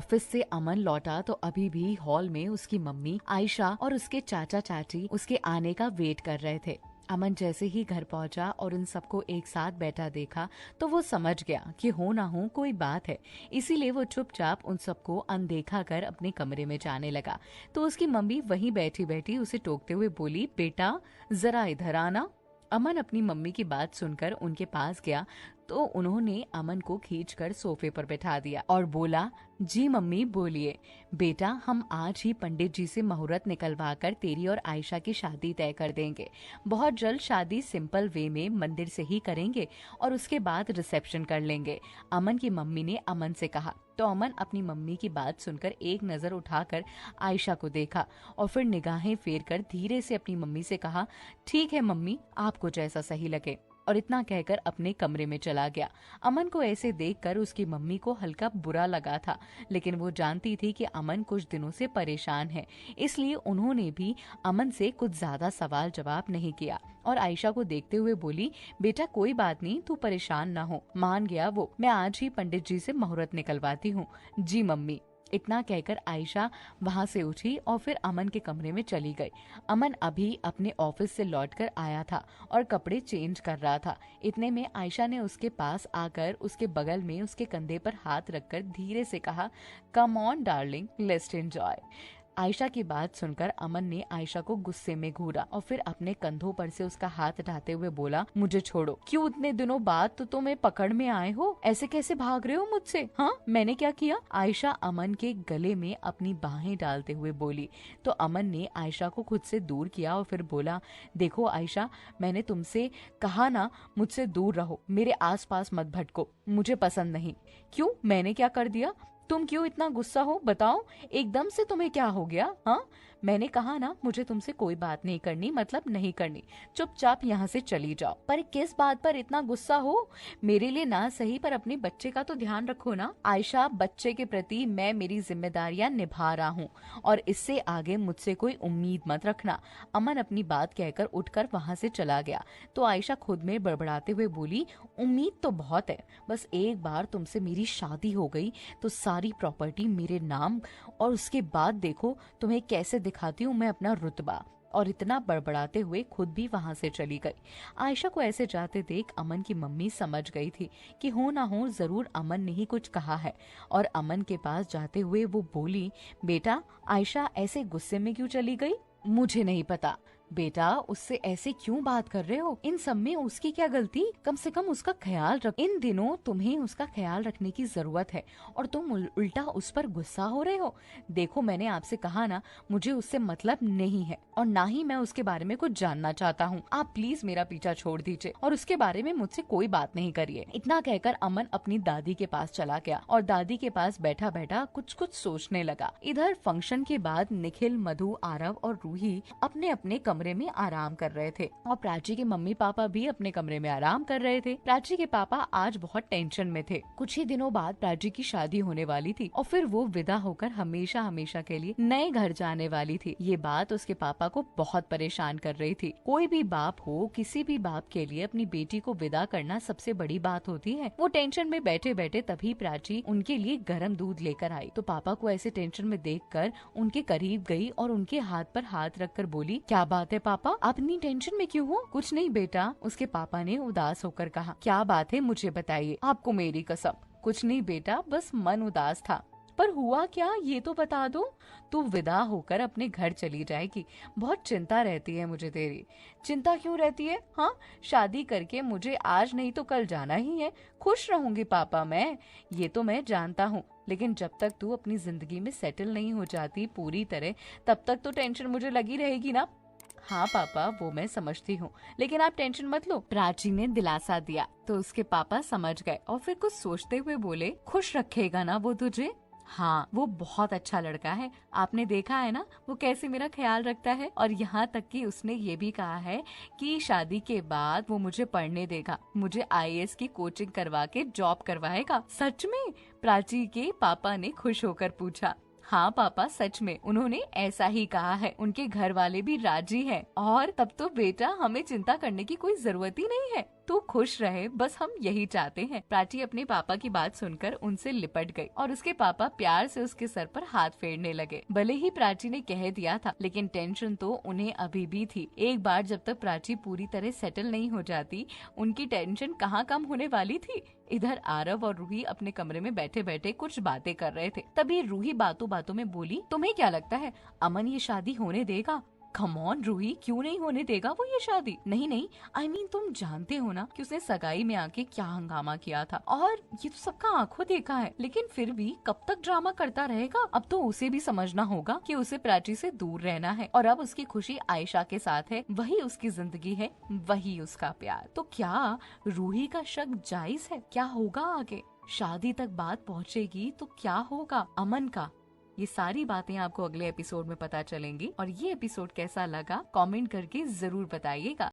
Office से अमन लौटा तो अभी भी हॉल में उसकी मम्मी आयशा और उसके चाचा चाची उसके आने का वेट कर रहे थे। अमन जैसे ही घर पहुंचा और उन सबको एक साथ बैठा देखा तो वो समझ गया कि हो ना हो कोई बात है, इसीलिए वो चुपचाप उन सबको अनदेखा कर अपने कमरे में जाने लगा। तो उसकी मम्मी वहीं बैठी बैठी उसे टोकते हुए बोली, बेटा जरा इधर आना। अमन अपनी मम्मी की बात सुनकर उनके पास गया तो उन्होंने अमन को खींचकर सोफे पर बैठा दिया और बोला, जी मम्मी बोलिए। बेटा, हम आज ही पंडित जी से मुहूर्त निकलवा कर तेरी और आयशा की शादी तय कर देंगे। बहुत जल्द शादी सिंपल वे में मंदिर से ही करेंगे और उसके बाद रिसेप्शन कर लेंगे, अमन की मम्मी ने अमन से कहा। तो अमन अपनी मम्मी की बात सुनकर एक नजर उठाकर आयशा को देखा और फिर निगाहें फेर कर धीरे से अपनी मम्मी से कहा, ठीक है मम्मी, आपको जैसा सही लगे, और इतना कहकर अपने कमरे में चला गया। अमन को ऐसे देखकर उसकी मम्मी को हल्का बुरा लगा था, लेकिन वो जानती थी कि अमन कुछ दिनों से परेशान है, इसलिए उन्होंने भी अमन से कुछ ज्यादा सवाल जवाब नहीं किया और आयशा को देखते हुए बोली, बेटा कोई बात नहीं, तू परेशान ना हो। मान गया वो, मैं आज ही पंडित जी से मुहूर्त निकलवाती हूँ। जी मम्मी। इतना कहकर आयशा वहां से उठी और फिर अमन के कमरे में चली गई। अमन अभी अपने ऑफिस से लौटकर आया था और कपड़े चेंज कर रहा था। इतने में आयशा ने उसके पास आकर उसके बगल में उसके कंधे पर हाथ रखकर धीरे से कहा, come on darling, let's enjoy. Ayesha की बात सुनकर अमन ने आयशा को गुस्से में घूरा और फिर अपने कंधों पर से उसका हाथ हटाते हुए बोला, मुझे छोड़ो। क्यों इतने दिनों बाद तो तुम्हें पकड़ में आए हो? ऐसे कैसे भाग रहे हो मुझसे? हाँ, मैंने क्या किया? आयशा अमन के गले में अपनी बाहें डालते हुए बोली। तो अमन ने आयशा को खुद से दूर किया और फिर बोला, देखो आयशा, मैंने तुमसे कहा ना, मुझसे दूर रहो, मेरे आस पास मत भटको, मुझे पसंद नहीं। क्यों, मैंने क्या कर दिया? तुम क्यों इतना गुस्सा हो? बताओ, एकदम से तुम्हें क्या हो गया? हाँ, मैंने कहा ना, मुझे तुमसे कोई बात नहीं करनी, मतलब नहीं करनी, चुपचाप यहाँ से चली जाओ। पर किस बात पर इतना गुस्सा हो? मेरे लिए ना सही पर अपने बच्चे का तो ध्यान रखो ना। आयशा, बच्चे के प्रति मैं मेरी जिम्मेदारियां निभा रहा हूँ और इससे आगे मुझसे कोई उम्मीद मत रखना। अमन अपनी बात कहकर उठकर वहाँ से चला गया। तो आयशा खुद में बड़बड़ाते हुए बोली, उम्मीद तो बहुत है, बस एक बार तुमसे मेरी शादी हो गई तो सारी प्रॉपर्टी मेरे नाम, और उसके बाद देखो तुम्हें कैसे दिखाती हूँ मैं अपना रुतबा। और इतना बड़बड़ाते हुए खुद भी वहां से चली गई। आयशा को ऐसे जाते देख अमन की मम्मी समझ गई थी कि हो ना हो जरूर अमन ने ही कुछ कहा है, और अमन के पास जाते हुए वो बोली, बेटा आयशा ऐसे गुस्से में क्यों चली गई? मुझे नहीं पता। बेटा, उससे ऐसे क्यों बात कर रहे हो? इन सब में उसकी क्या गलती? कम से कम उसका ख्याल रख। इन दिनों तुम्हें उसका ख्याल रखने की जरूरत है और तुम उल्टा उस पर गुस्सा हो रहे हो। देखो, मैंने आपसे कहा ना, मुझे उससे मतलब नहीं है और ना ही मैं उसके बारे में कुछ जानना चाहता हूँ। आप प्लीज मेरा पीछा छोड़ दीजिए और उसके बारे में मुझसे कोई बात नहीं करिए। इतना कहकर अमन अपनी दादी के पास चला गया और दादी के पास बैठा बैठा कुछ कुछ सोचने लगा। इधर फंक्शन के बाद निखिल, मधु, आरव और रूही अपने अपने कमरे में आराम कर रहे थे और प्राची के मम्मी पापा भी अपने कमरे में आराम कर रहे थे। प्राची के पापा आज बहुत टेंशन में थे। कुछ ही दिनों बाद प्राची की शादी होने वाली थी और फिर वो विदा होकर हमेशा हमेशा के लिए नए घर जाने वाली थी। ये बात उसके पापा को बहुत परेशान कर रही थी। कोई भी बाप हो, किसी भी बाप के लिए अपनी बेटी को विदा करना सबसे बड़ी बात होती है। वो टेंशन में बैठे बैठे तभी प्राची उनके लिए गर्म दूध लेकर आई। तो पापा को ऐसे टेंशन में देखकर उनके करीब गई और उनके हाथ पर हाथ रखकर बोली, क्या बात है पापा, आप इतनी टेंशन में क्यों हो? कुछ नहीं बेटा, उसके पापा ने उदास होकर कहा। क्या बात है, मुझे बताइए। आपको मेरी कसम। कुछ नहीं बेटा, बस मन उदास था। पर हुआ क्या, ये तो बता दो। तू विदा होकर अपने घर चली जाएगी, बहुत चिंता रहती है मुझे तेरी। चिंता क्यों रहती है? हाँ, शादी करके मुझे आज नहीं तो कल जाना ही है। खुश रहूंगी पापा मैं, ये तो मैं जानता हूँ, लेकिन जब तक तू अपनी जिंदगी में सेटल नहीं हो जाती पूरी तरह, तब तक तो टेंशन मुझे लगी रहेगी ना। हाँ पापा, वो मैं समझती हूँ, लेकिन आप टेंशन मत लो, प्राची ने दिलासा दिया। तो उसके पापा समझ गए और फिर कुछ सोचते हुए बोले, खुश रखेगा ना वो तुझे? हाँ, वो बहुत अच्छा लड़का है। आपने देखा है ना वो कैसे मेरा ख्याल रखता है, और यहाँ तक कि उसने ये भी कहा है कि शादी के बाद वो मुझे पढ़ने देगा, मुझे आईएएस की कोचिंग करवा के जॉब करवाएगा। सच में? प्राची के पापा ने खुश होकर पूछा। हाँ पापा, सच में उन्होंने ऐसा ही कहा है, उनके घर वाले भी राजी हैं। और तब तो बेटा हमें चिंता करने की कोई जरूरत ही नहीं है। तू खुश रहे, बस हम यही चाहते हैं। प्राची अपने पापा की बात सुनकर उनसे लिपट गई और उसके पापा प्यार से उसके सर पर हाथ फेरने लगे। भले ही प्राची ने कह दिया था, लेकिन टेंशन तो उन्हें अभी भी थी। एक बार जब तक प्राची पूरी तरह सेटल नहीं हो जाती, उनकी टेंशन कहाँ कम होने वाली थी। इधर आरव और रूही अपने कमरे में बैठे बैठे कुछ बातें कर रहे थे। तभी रूही बातों बातों में बोली, तुम्हें क्या लगता है अमन ये शादी होने देगा? कम ऑन रूही, क्यों नहीं होने देगा वो ये शादी? नहीं नहीं, I mean, तुम जानते हो ना कि उसने सगाई में आके क्या हंगामा किया था, और ये तो सबका आंखों देखा है। लेकिन फिर भी कब तक ड्रामा करता रहेगा? अब तो उसे भी समझना होगा कि उसे प्राची से दूर रहना है, और अब उसकी खुशी आयशा के साथ है। वही उसकी जिंदगी है, वही उसका प्यार। तो क्या रूही का शक जायज है? क्या होगा आगे? शादी तक बात पहुँचेगी तो क्या होगा अमन का? ये सारी बातें आपको अगले एपिसोड में पता चलेंगी। और ये एपिसोड कैसा लगा कमेंट करके जरूर बताइएगा।